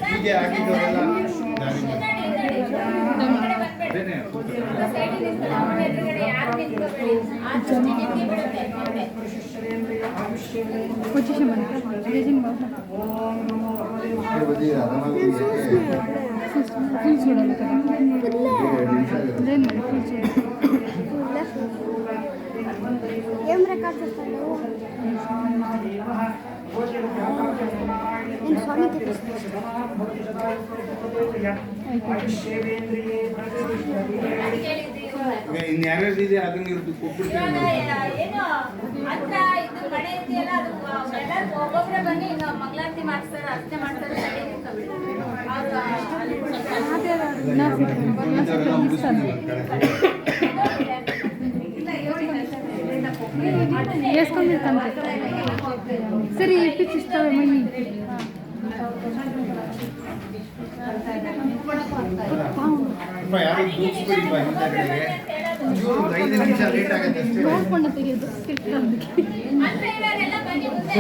ಪೂಜೆ ಆಗಿದ್ದವರೆಲ್ಲ ఫుల్ చూడాలి కదా ఏం రికార్డ్ చేస్తాను నేను స్వామి ಇನ್ಯಾರ್ಯಾರಿದೆ ಅದನ್ನ ಇರ್ದು ಕೊಟ್ಬಿಡ್ತೀನಿ ಏನು ಅಂತ ಇದು ಮಳೆ ಇದೆಯಲ್ಲ ಅದು ಎಲ್ಲರೂ ಒಬ್ಬೊಬ್ಬರೇ ಬನ್ನಿ ಈಗ ಮಂಗಳಾರತಿ ಮಾಡ್ತಾರೆ ಅರ್ಚನೆ ಮಾಡ್ತಾರೆ వేసుకుంటే సరే ఇప్పించిస్తావే మళ్ళీ ಯಾರು ದೂರಿಸ್ಬಿಡಿ ಐದು ನಿಮಿಷ ಲೇಟ್ ಆಗುತ್ತೆ ಅಷ್ಟೇ ನೋಡ್ಕೊಂಡು ತೆಗೆಯೋದು ಅಂದ್ರೆ ಇವರೆಲ್ಲ ಬನ್ನಿ ಮುಂದೆ